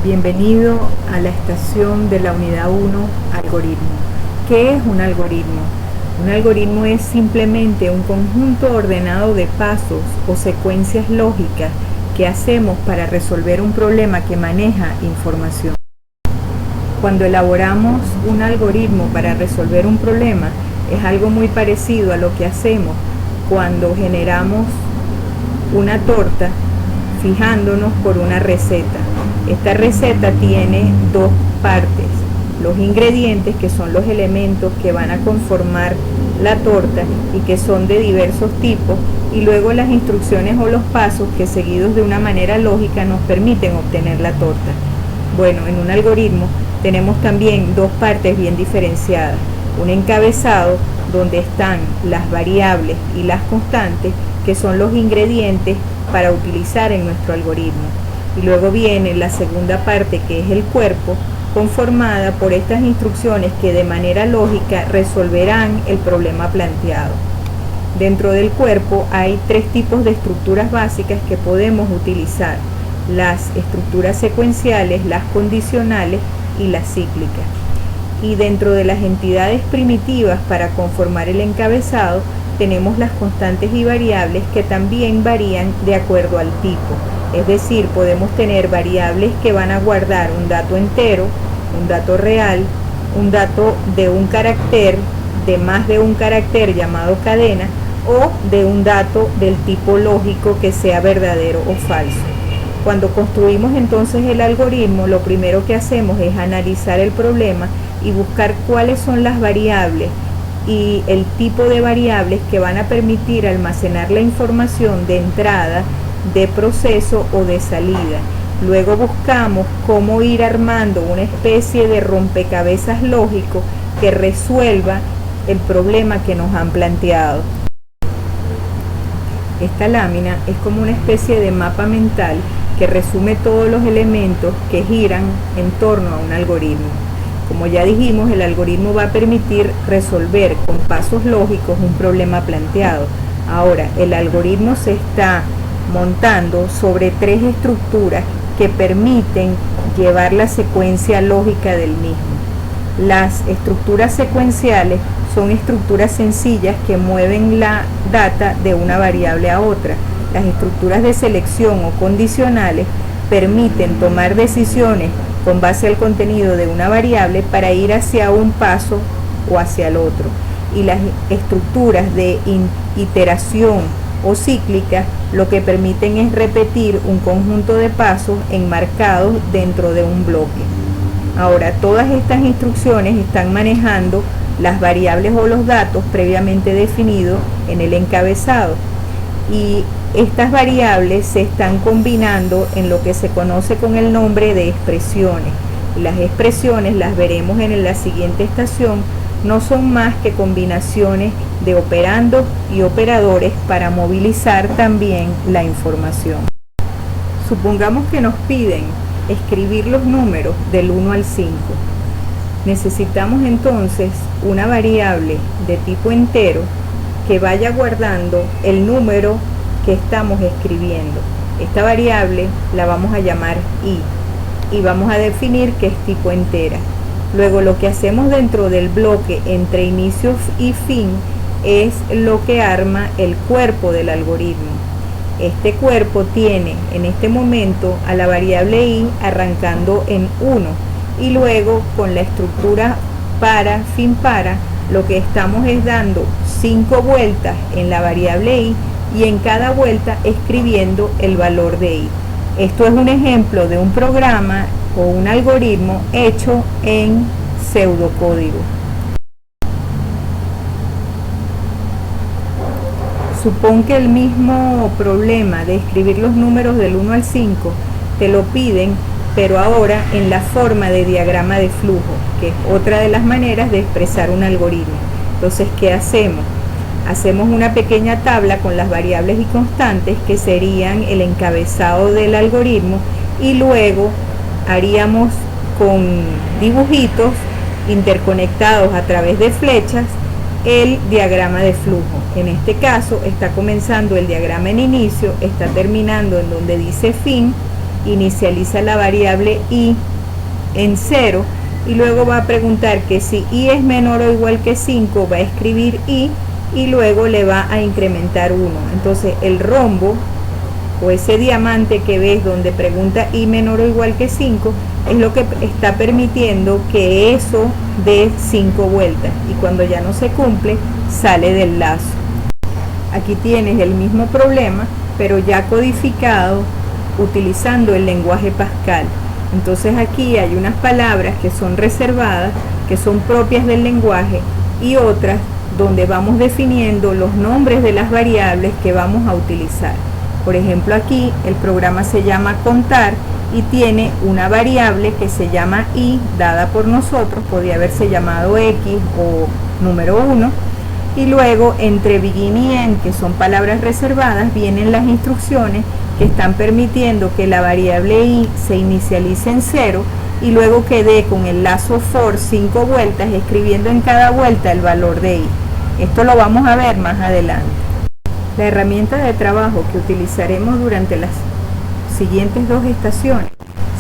Bienvenido a la estación de la unidad 1, algoritmo. ¿Qué es un algoritmo? Un algoritmo es simplemente un conjunto ordenado de pasos o secuencias lógicas que hacemos para resolver un problema que maneja información. Cuando elaboramos un algoritmo para resolver un problema, es algo muy parecido a lo que hacemos cuando generamos una torta fijándonos por una receta. Esta receta tiene dos partes: los ingredientes, que son los elementos que van a conformar la torta y que son de diversos tipos, y luego las instrucciones o los pasos que, seguidos de una manera lógica, nos permiten obtener la torta. Bueno, en un algoritmo tenemos también dos partes bien diferenciadas: un encabezado donde están las variables y las constantes, que son los ingredientes para utilizar en nuestro algoritmo, y luego viene la segunda parte, que es el cuerpo, conformada por estas instrucciones que de manera lógica resolverán el problema planteado. Dentro del cuerpo hay tres tipos de estructuras básicas que podemos utilizar: las estructuras secuenciales, las condicionales y las cíclicas. Y dentro de las entidades primitivas para conformar el encabezado tenemos las constantes y variables, que también varían de acuerdo al tipo. Es decir, podemos tener variables que van a guardar un dato entero, un dato real, un dato de un carácter, de más de un carácter llamado cadena, o de un dato del tipo lógico que sea verdadero o falso. Cuando construimos entonces el algoritmo, lo primero que hacemos es analizar el problema y buscar cuáles son las variables y el tipo de variables que van a permitir almacenar la información de entrada, de proceso o de salida. Luego buscamos cómo ir armando una especie de rompecabezas lógico que resuelva el problema que nos han planteado. Esta lámina es como una especie de mapa mental que resume todos los elementos que giran en torno a un algoritmo. Como ya dijimos, el algoritmo va a permitir resolver con pasos lógicos un problema planteado. Ahora, el algoritmo se está montando sobre tres estructuras que permiten llevar la secuencia lógica del mismo. Las estructuras secuenciales son estructuras sencillas que mueven la data de una variable a otra. Las estructuras de selección o condicionales permiten tomar decisiones con base al contenido de una variable para ir hacia un paso o hacia el otro. Y las estructuras de iteración o cíclica lo que permiten es repetir un conjunto de pasos enmarcados dentro de un bloque. Ahora, todas estas instrucciones están manejando las variables o los datos previamente definidos en el encabezado, y estas variables se están combinando en lo que se conoce con el nombre de expresiones. Las expresiones, las veremos en la siguiente estación, no son más que combinaciones de operandos y operadores para movilizar también la información. Supongamos que nos piden escribir los números del 1 al 5. Necesitamos entonces una variable de tipo entero que vaya guardando el número que estamos escribiendo. Esta variable la vamos a llamar i y vamos a definir que es tipo entera. Luego, lo que hacemos dentro del bloque entre inicio y fin es lo que arma el cuerpo del algoritmo. Este cuerpo tiene en este momento a la variable i arrancando en 1, y luego con la estructura para, fin para, lo que estamos es dando 5 vueltas en la variable i y en cada vuelta escribiendo el valor de i. Esto es un ejemplo de un programa o un algoritmo hecho en pseudocódigo. Supón que el mismo problema de escribir los números del 1 al 5 te lo piden, pero ahora en la forma de diagrama de flujo, que es otra de las maneras de expresar un algoritmo. Entonces, ¿qué hacemos? Hacemos una pequeña tabla con las variables y constantes, que serían el encabezado del algoritmo, y luego haríamos con dibujitos interconectados a través de flechas el diagrama de flujo. En este caso está comenzando el diagrama en inicio, está terminando en donde dice fin, inicializa la variable i en 0 y luego va a preguntar que si i es menor o igual que 5, va a escribir i y luego le va a incrementar 1. Entonces el rombo o ese diamante que ves donde pregunta i menor o igual que 5 es lo que está permitiendo que eso dé 5 vueltas, y cuando ya no se cumple sale del lazo. Aquí tienes el mismo problema pero ya codificado utilizando el lenguaje Pascal. Entonces aquí hay unas palabras que son reservadas, que son propias del lenguaje, y otras donde vamos definiendo los nombres de las variables que vamos a utilizar. Por ejemplo, aquí el programa se llama contar y tiene una variable que se llama i, dada por nosotros, podría haberse llamado x o número 1, y luego entre begin y end, que son palabras reservadas, vienen las instrucciones que están permitiendo que la variable i se inicialice en 0 y luego que dé con el lazo for 5 vueltas, escribiendo en cada vuelta el valor de i. Esto lo vamos a ver más adelante. La herramienta de trabajo que utilizaremos durante las siguientes 2 estaciones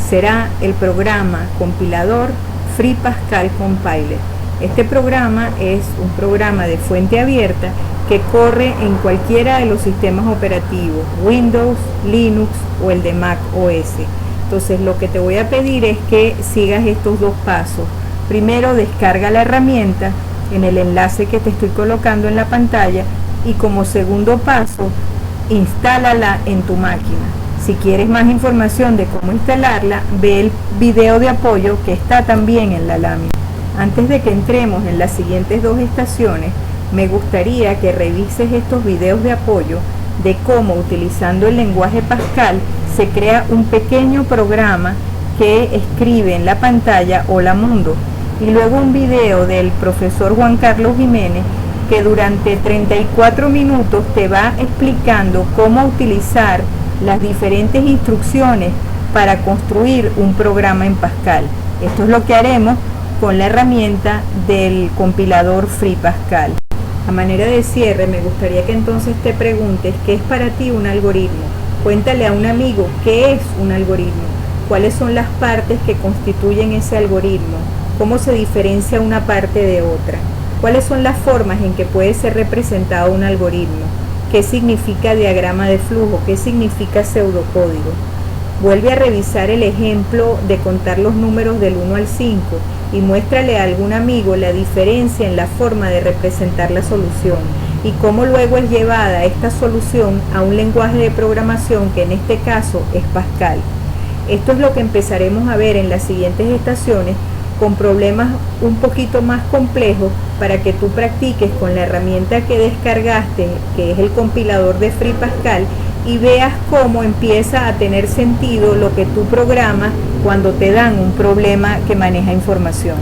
será el programa compilador Free Pascal Compiler. Este programa es un programa de fuente abierta que corre en cualquiera de los sistemas operativos, Windows, Linux o el de Mac OS. Entonces lo que te voy a pedir es que sigas estos 2 pasos. Primero, descarga la herramienta en el enlace que te estoy colocando en la pantalla, y como segundo paso, instálala en tu máquina. Si quieres más información de cómo instalarla, ve el video de apoyo que está también en la lámina. Antes de que entremos en las siguientes 2 estaciones, me gustaría que revises estos videos de apoyo de cómo, utilizando el lenguaje Pascal, se crea un pequeño programa que escribe en la pantalla Hola Mundo, y luego un video del profesor Juan Carlos Jiménez que durante 34 minutos te va explicando cómo utilizar las diferentes instrucciones para construir un programa en Pascal. Esto es lo que haremos con la herramienta del compilador Free Pascal. A manera de cierre, me gustaría que entonces te preguntes qué es para ti un algoritmo. Cuéntale a un amigo qué es un algoritmo, cuáles son las partes que constituyen ese algoritmo, cómo se diferencia una parte de otra, cuáles son las formas en que puede ser representado un algoritmo, qué significa diagrama de flujo, qué significa pseudocódigo. Vuelve a revisar el ejemplo de contar los números del 1 al 5 y muéstrale a algún amigo la diferencia en la forma de representar la solución y cómo luego es llevada esta solución a un lenguaje de programación que en este caso es Pascal. Esto es lo que empezaremos a ver en las siguientes estaciones, con problemas un poquito más complejos, para que tú practiques con la herramienta que descargaste, que es el compilador de Free Pascal, y veas cómo empieza a tener sentido lo que tú programas cuando te dan un problema que maneja información.